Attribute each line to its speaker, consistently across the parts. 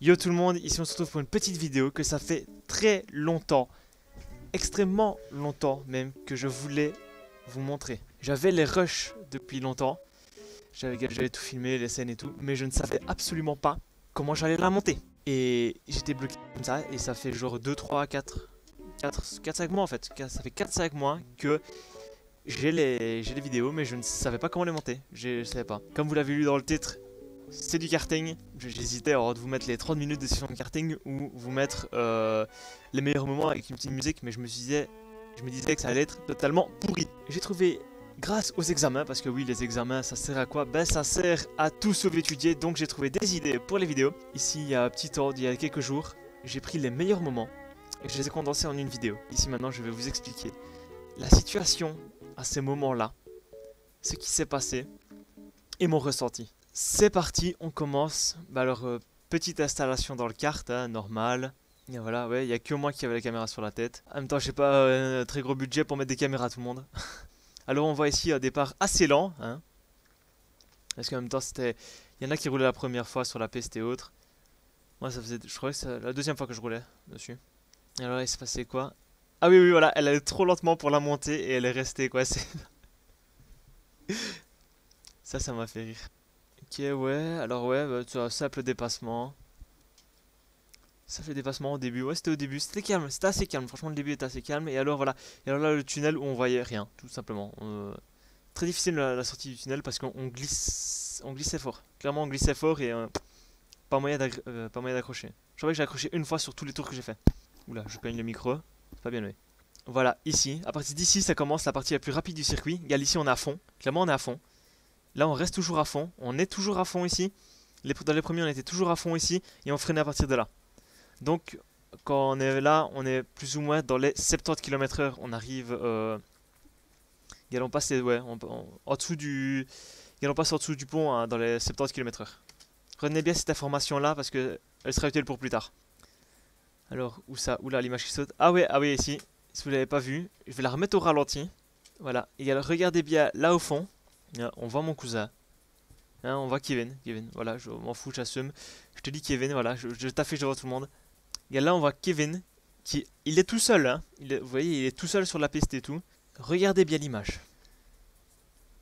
Speaker 1: Yo tout le monde, ici on se retrouve pour une petite vidéo que ça fait très longtemps, extrêmement longtemps même, que je voulais vous montrer. J'avais les rushs depuis longtemps, j'avais tout filmé, les scènes et tout, mais je ne savais absolument pas comment j'allais la monter. Et j'étais bloqué comme ça, et ça fait genre 2, 3, 4, 5 mois en fait. Ça fait 4-5 mois que j'ai les vidéos, mais je ne savais pas comment les monter. Je savais pas. Comme vous l'avez lu dans le titre, c'est du karting. J'hésitais de vous mettre les 30 minutes de session de karting ou vous mettre les meilleurs moments avec une petite musique, mais je me disais que ça allait être totalement pourri. J'ai trouvé, grâce aux examens, parce que oui, les examens, ça sert à quoi? Ben ça sert à tout sauf étudier, donc j'ai trouvé des idées pour les vidéos. Ici, il y a un petit temps, il y a quelques jours, j'ai pris les meilleurs moments et je les ai condensés en une vidéo. Ici maintenant, je vais vous expliquer la situation à ces moments-là, ce qui s'est passé et mon ressenti. C'est parti, on commence. Bah alors, petite installation dans le kart, hein, normal. Et voilà, ouais, il n'y a que moi qui avait la caméra sur la tête. En même temps, j'ai pas un très gros budget pour mettre des caméras à tout le monde. Alors, on voit ici un départ assez lent, hein. Parce qu'en même temps, c'était... Il y en a qui roulaient la première fois sur la piste et autres. Moi, ça faisait... Je crois que c'est la deuxième fois que je roulais dessus. Et alors, il s'est passé quoi? Ah oui, oui, voilà, elle allait trop lentement pour la monter et elle est restée, quoi. Ça m'a fait rire. Ok, ouais, alors ouais, bah, simple dépassement. Simple dépassement au début, ouais, c'était au début, c'était calme, c'était assez calme, franchement le début était assez calme. Et alors voilà, et alors là le tunnel où on voyait rien, tout simplement. Très difficile la sortie du tunnel parce qu'on glissait fort. Clairement on glissait fort et pas moyen d'accrocher. Je crois que j'ai accroché une fois sur tous les tours que j'ai fait. Oula, je cogne le micro, c'est pas bien joué. Voilà, ici, à partir d'ici ça commence la partie la plus rapide du circuit. Regarde ici on est à fond, clairement on est à fond. Là on reste toujours à fond, on est toujours à fond ici. Dans les premiers on était toujours à fond ici et on freinait à partir de là. Donc quand on est là, on est plus ou moins dans les 70 km/h. On arrive, on passe ouais, en dessous du, on passe en dessous du pont hein, dans les 70 km/h. Retenez bien cette information là parce que elle sera utile pour plus tard. Alors où ça, oula l'image qui saute. Ah oui ici. Si vous l'avez pas vu, je vais la remettre au ralenti. Voilà. Et alors regardez bien là au fond. On voit mon cousin. Hein, on voit Kevin. Voilà, je m'en fous, j'assume. Je te dis Kevin, voilà, je t'affiche devant tout le monde. Et là, on voit Kevin, il est tout seul. Hein. Vous voyez, il est tout seul sur la piste et tout. Regardez bien l'image.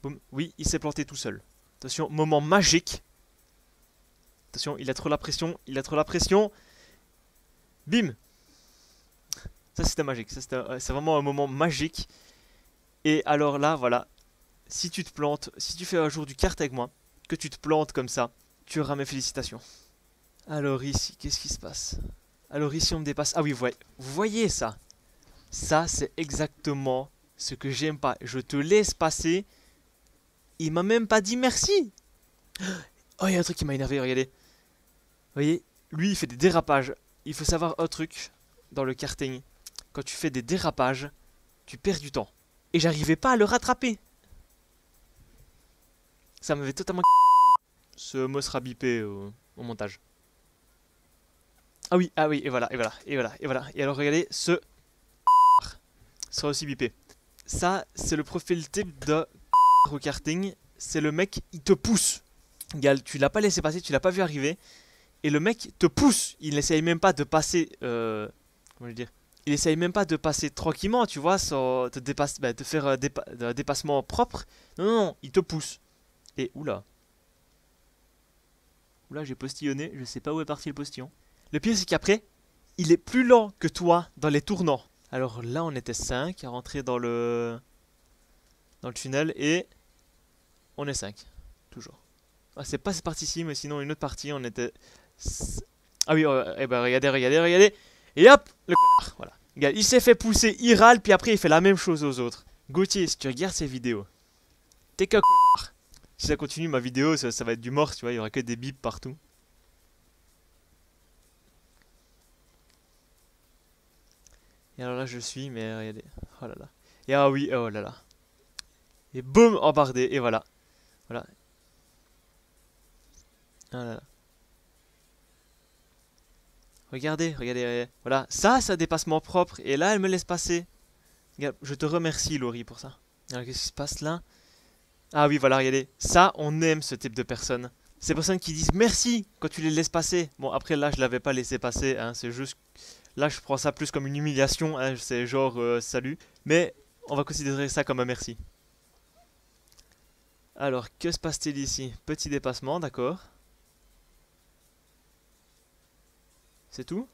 Speaker 1: Boum, oui, il s'est planté tout seul. Attention, moment magique. Attention, il a trop la pression. Bim. Ça, c'était magique. C'est vraiment un moment magique. Et alors là, voilà. Si tu te plantes, si tu fais un jour du kart avec moi, que tu te plantes comme ça, tu auras mes félicitations. Alors ici, qu'est-ce qui se passe? Alors ici on me dépasse. Ah oui, vous voyez ça? Ça c'est exactement ce que j'aime pas. Je te laisse passer. Il m'a même pas dit merci. Oh, il y a un truc qui m'a énervé, regardez. Vous voyez, lui il fait des dérapages. Il faut savoir un truc dans le karting. Quand tu fais des dérapages, tu perds du temps. Et j'arrivais pas à le rattraper. Ça m'avait totalement... Ce mot sera bipé au montage. Ah oui, et voilà. Et alors regardez, ce sera aussi bipé. Ça, c'est le profil type de au karting. C'est le mec, il te pousse. Regarde, tu l'as pas laissé passer, tu l'as pas vu arriver. Et le mec te pousse. Il n'essaye même pas de passer... comment je veux dire? Il essaye même pas de passer tranquillement, tu vois, sans te dépasser, de faire un dépassement propre. Non, il te pousse. Et oula. Oula, j'ai postillonné, je sais pas où est parti le postillon. Le pire, c'est qu'après, il est plus lent que toi dans les tournants. Alors là, on était 5 à rentrer dans le tunnel et on est 5, toujours. Ah, c'est pas cette partie-ci, mais sinon une autre partie, on était... Ah oui, eh ben regardez. Et hop, le connard, voilà. Regarde, il s'est fait pousser, il râle, puis après il fait la même chose aux autres. Gauthier, si tu regardes ces vidéos, t'es qu'un connard. Si ça continue, ma vidéo, ça va être du mort, tu vois, il y aura que des bips partout. Et alors là je suis, mais regardez, oh là là. Et ah oui, oh là là. Et boum, embardé, et voilà. Voilà. Oh là là. Regardez. Voilà, ça, c'est un dépassement propre. Et là, elle me laisse passer. Regarde, je te remercie, Laurie, pour ça. Alors, qu'est-ce qui se passe là? Ah oui, voilà, regardez. Ça, on aime ce type de personne. ces personnes qui disent merci quand tu les laisses passer. Bon, après là, je l'avais pas laissé passer, hein, c'est juste... Là, je prends ça plus comme une humiliation, hein, c'est genre salut. Mais on va considérer ça comme un merci. Alors, que se passe-t-il ici? Petit dépassement, d'accord. C'est tout?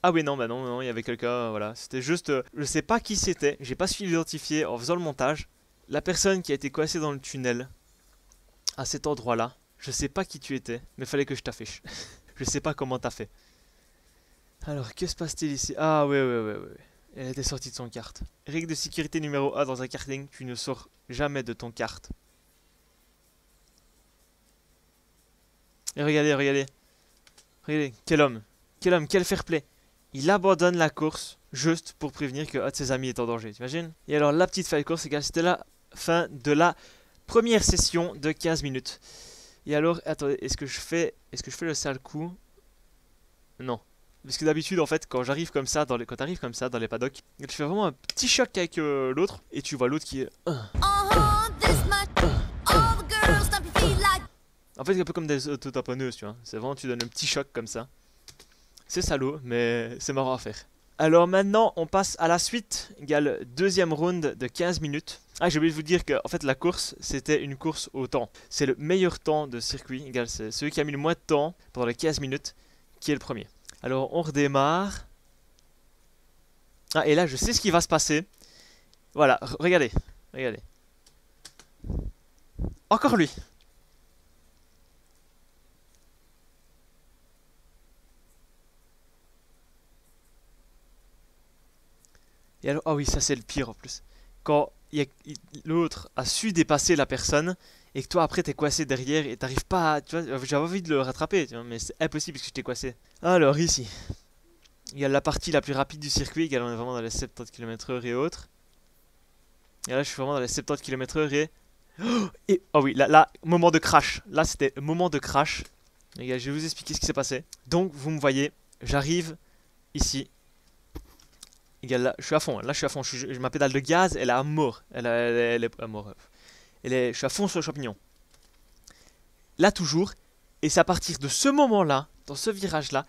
Speaker 1: Ah oui, non, bah non, non, il y avait quelqu'un, voilà. C'était juste, je sais pas qui c'était, j'ai pas su l'identifier en faisant le montage. La personne qui a été coincée dans le tunnel, à cet endroit-là, je sais pas qui tu étais, mais fallait que je t'affiche. Je sais pas comment t'as fait. Alors, que se passe-t-il ici? Ah ouais, ouais, ouais, ouais. Elle était sortie de son carte. Règle de sécurité numéro 1 dans un karting, tu ne sors jamais de ton kart. Et regardez, regardez. Regardez, quel homme. Quel homme, quel fair play. Il abandonne la course juste pour prévenir que un de ses amis est en danger, t'imagines? Et alors la petite fin de course, c'est que c'était la fin de la première session de 15 minutes. Et alors, attendez, est-ce que je fais le sale coup? Non. Parce que d'habitude, en fait, quand j'arrive comme ça, quand t'arrives comme ça dans les paddocks, tu fais vraiment un petit choc avec l'autre, et tu vois l'autre qui est... En fait, c'est un peu comme des auto-tamponneuses, tu vois. C'est vraiment, tu donnes un petit choc comme ça. C'est salaud, mais c'est marrant à faire. Alors maintenant, on passe à la suite, égale deuxième round de 15 minutes. Ah, j'ai oublié de vous dire que en fait, la course, c'était une course au temps. C'est le meilleur temps de circuit, égale c'est celui qui a mis le moins de temps pendant les 15 minutes, qui est le premier. Alors, on redémarre. Ah, et là, je sais ce qui va se passer. Voilà, regardez, regardez. Encore lui. Et alors, ah oui, ça c'est le pire en plus. Quand l'autre a su dépasser la personne et que toi après t'es coincé derrière et t'arrives pas à, tu vois, j'avais envie de le rattraper, tu vois, mais c'est impossible parce que je t'ai coincé. Alors ici, il y a la partie la plus rapide du circuit, on est vraiment dans les 70 km/h et autres. Et là je suis vraiment dans les 70 km/h et... Oh oui, là, moment de crash. Là c'était moment de crash. Les gars, je vais vous expliquer ce qui s'est passé. Donc vous me voyez, j'arrive ici. Là, je suis à fond, là je suis à fond, ma pédale de gaz, elle est à mort, elle est à mort. Je suis à fond sur le champignon. Là toujours, et c'est à partir de ce moment-là, dans ce virage-là,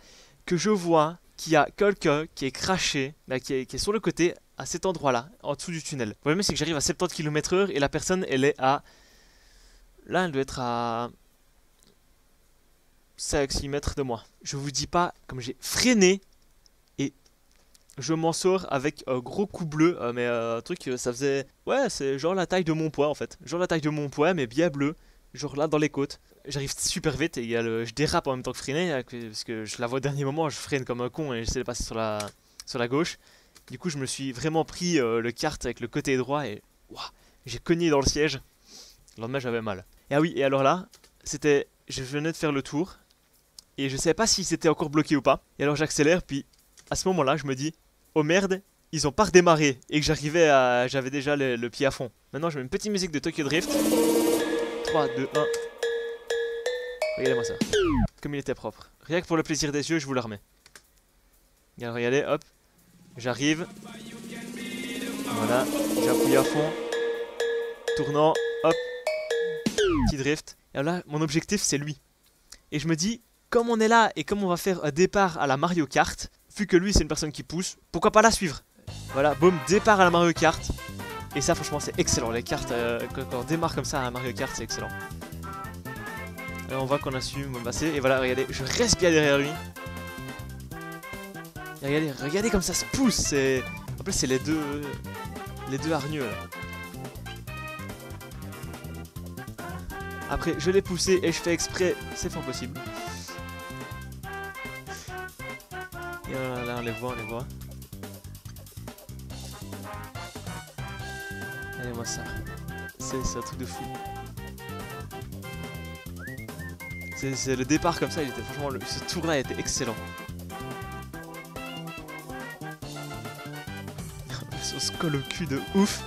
Speaker 1: que je vois qu'il y a quelqu'un qui est craché, qui est sur le côté, à cet endroit-là, en dessous du tunnel. Le problème c'est que j'arrive à 70 km/h et la personne, elle est à... Là, elle doit être à... 5-6 mètres de moi. Je vous dis pas, comme j'ai freiné, et je m'en sors avec un gros coup bleu, mais un truc, ça faisait... Ouais, c'est genre la taille de mon poing en fait. Genre la taille de mon poing, mais bien bleu. Genre là, dans les côtes. J'arrive super vite et je dérape en même temps que freiner, parce que je la vois au dernier moment, je freine comme un con et j'essaie de passer sur la gauche. Du coup, je me suis vraiment pris le kart avec le côté droit et... Wow, j'ai cogné dans le siège. Le lendemain, j'avais mal. Et ah oui, et alors là, c'était... Je venais de faire le tour. Et je savais pas si c'était encore bloqué ou pas. Et alors j'accélère, puis à ce moment-là, je me dis... Oh merde, ils ont pas redémarré et que j'avais déjà le pied à fond. Maintenant, je mets une petite musique de Tokyo Drift. 3, 2, 1. Regardez-moi ça. Comme il était propre. Rien que pour le plaisir des yeux, je vous le remets. Regardez, hop. J'arrive. Voilà, j'appuie à fond. Tournant, hop. Petit drift. Et là, mon objectif, c'est lui. Et je me dis, comme on est là et comme on va faire un départ à la Mario Kart, vu que lui c'est une personne qui pousse, pourquoi pas la suivre? Voilà, boum, départ à la Mario Kart. Et ça franchement c'est excellent, les cartes, quand on démarre comme ça à la Mario Kart c'est excellent. Alors on voit qu'on a su me passer, et voilà, regardez, je reste bien derrière lui. Et regardez comme ça se pousse, en plus c'est les deux hargneux là. Après je l'ai poussé et je fais exprès, c'est fort possible. Et là on les voit, Regardez-moi ça. C'est un truc de fou. C'est le départ comme ça, il était franchement ce tour là était excellent. On se colle au cul de ouf.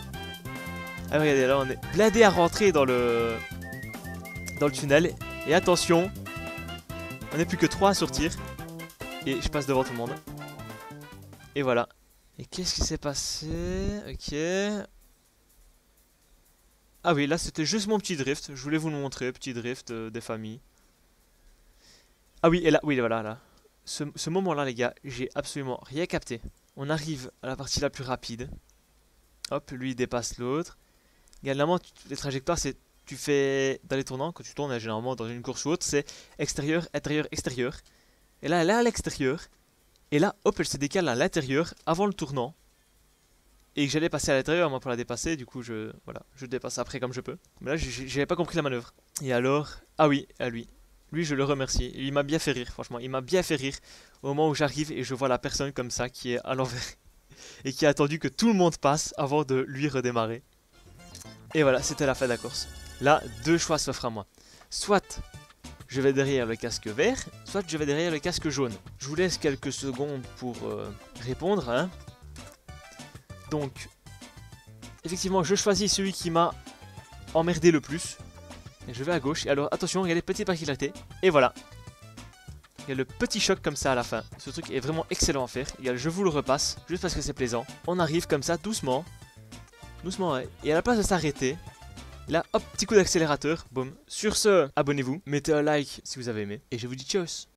Speaker 1: Ah regardez, là on est blindé à rentrer dans le tunnel. Et attention, on n'est plus que 3 à sortir. Et je passe devant tout le monde. Et voilà. Et qu'est-ce qui s'est passé? Ok. Ah oui, là c'était juste mon petit drift. Je voulais vous le montrer, petit drift des familles. Ah oui, et là, oui, voilà, là. Ce moment-là, les gars, j'ai absolument rien capté. On arrive à la partie la plus rapide. Hop, lui, il dépasse l'autre. Également, les trajectoires, c'est... Tu fais dans les tournants, quand tu tournes généralement dans une course ou autre, c'est extérieur, intérieur, extérieur. Et là, elle est à l'extérieur. Et là, hop, elle se décale à l'intérieur avant le tournant. Et que j'allais passer à l'intérieur, moi, pour la dépasser. Du coup, voilà, je dépasse après comme je peux. Mais là, j'avais pas compris la manœuvre. Et alors, ah oui, à lui. Lui, je le remercie. Il m'a bien fait rire, franchement. Il m'a bien fait rire au moment où j'arrive et je vois la personne comme ça qui est à l'envers et qui a attendu que tout le monde passe avant de lui redémarrer. Et voilà, c'était la fin de la course. Là, deux choix s'offrent à moi. Soit je vais derrière le casque vert, soit je vais derrière le casque jaune. Je vous laisse quelques secondes pour répondre. Hein. Donc, effectivement, je choisis celui qui m'a emmerdé le plus. Et je vais à gauche. Et alors, attention, regardez, petite particularité. Et voilà. Il y a le petit choc comme ça à la fin. Ce truc est vraiment excellent à faire. Je vous le repasse, juste parce que c'est plaisant. On arrive comme ça, doucement. Doucement, ouais. Et à la place de s'arrêter, là, hop, petit coup d'accélérateur. Boum. Sur ce, abonnez-vous. Mettez un like si vous avez aimé. Et je vous dis tchuss.